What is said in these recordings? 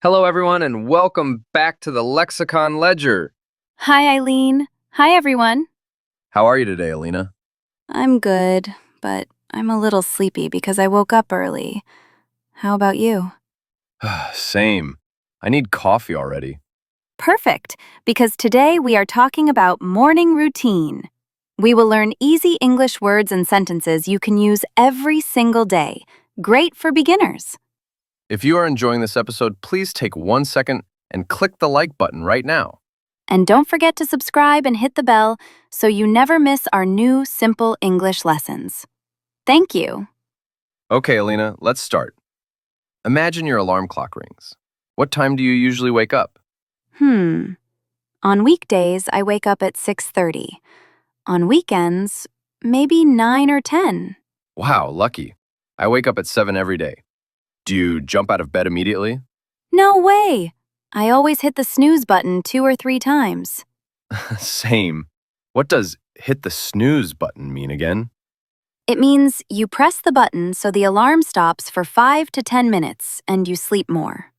Hello, everyone, and welcome back to the Lexicon Ledger. Hi, Aileen. Hi, everyone. How are you today, Aleena? I'm good, but I'm a little sleepy because I woke up early. How about you? Same. I need coffee already. Perfect, because today we are talking about morning routine. We will learn easy English words and sentences you can use every single day. Great for beginners. If you are enjoying this episode, please take 1 second and click the like button right now. And don't forget to subscribe and hit the bell so you never miss our new simple English lessons. Thank you. Okay, Aleena, let's start. Imagine your alarm clock rings. What time do you usually wake up? On weekdays, I wake up at 6:30. On weekends, maybe 9 or 10. Wow, lucky. I wake up at 7 every day. Do you jump out of bed immediately? No way! I always hit the snooze button 2 or 3 times. Same. What does hit the snooze button mean again? It means you press the button so the alarm stops for 5 to 10 minutes and you sleep more.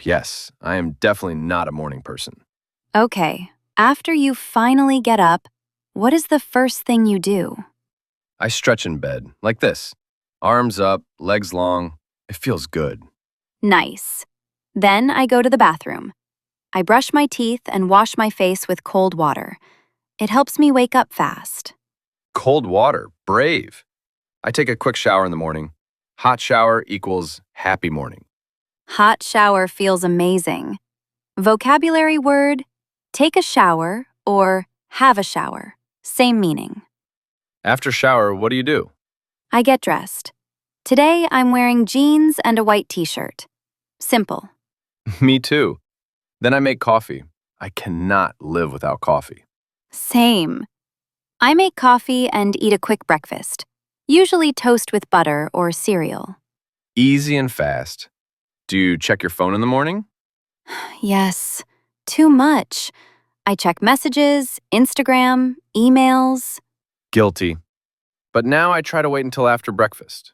Yes, I am definitely not a morning person. Okay, after you finally get up, what is the first thing you do? I stretch in bed, like this. Arms up, legs long. It feels good. Nice. Then I go to the bathroom. I brush my teeth and wash my face with cold water. It helps me wake up fast. Cold water, brave. I take a quick shower in the morning. Hot shower equals happy morning. Hot shower feels amazing. Vocabulary word, take a shower or have a shower. Same meaning. After shower, what do you do? I get dressed. Today I'm wearing jeans and a white t-shirt. Simple. Me too. Then I make coffee. I cannot live without coffee. Same. I make coffee and eat a quick breakfast, usually toast with butter or cereal. Easy and fast. Do you check your phone in the morning? Yes, too much. I check messages, Instagram, emails. Guilty. But now I try to wait until after breakfast.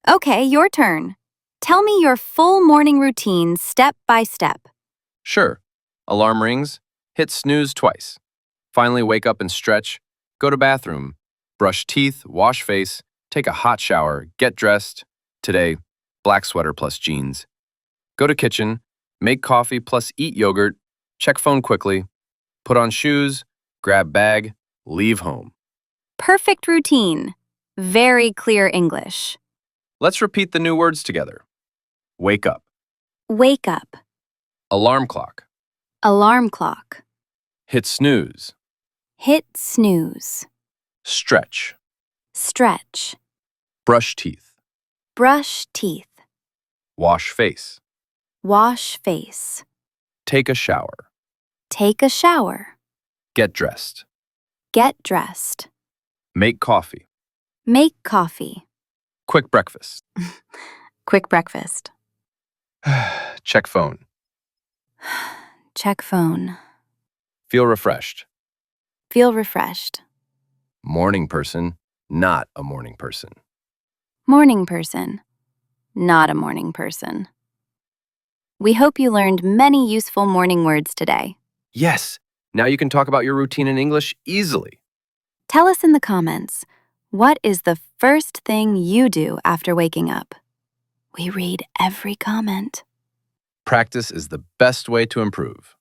Okay, your turn. Tell me your full morning routine step by step. Sure. Alarm rings, hit snooze twice. Finally wake up and stretch, go to bathroom, brush teeth, wash face, take a hot shower, get dressed. Today, black sweater plus jeans. Go to kitchen, make coffee plus eat yogurt, check phone quickly, put on shoes, grab bag, leave home. Perfect routine. Very clear English. Let's repeat the new words together. Wake up. Wake up. Alarm clock. Alarm clock. Hit snooze. Hit snooze. Stretch. Stretch. Brush teeth. Brush teeth. Wash face. Wash face. Take a shower. Take a shower. Get dressed. Get dressed. Make coffee. Make coffee. Quick breakfast. Quick breakfast. Check phone. Check phone. Feel refreshed. Feel refreshed. Morning person, not a morning person. Morning person. Not a morning person. We hope you learned many useful morning words today. Yes, now you can talk about your routine in English easily. Tell us in the comments, what is the first thing you do after waking up? We read every comment. Practice is the best way to improve.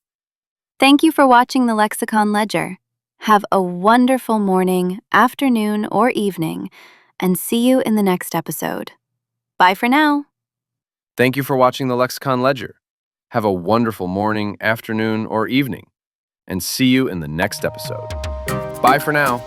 Thank you for watching the Lexicon Ledger. Have a wonderful morning, afternoon, or evening, and see you in the next episode. Bye for now. Thank you for watching the Lexicon Ledger. Have a wonderful morning, afternoon, or evening, and see you in the next episode. Bye for now.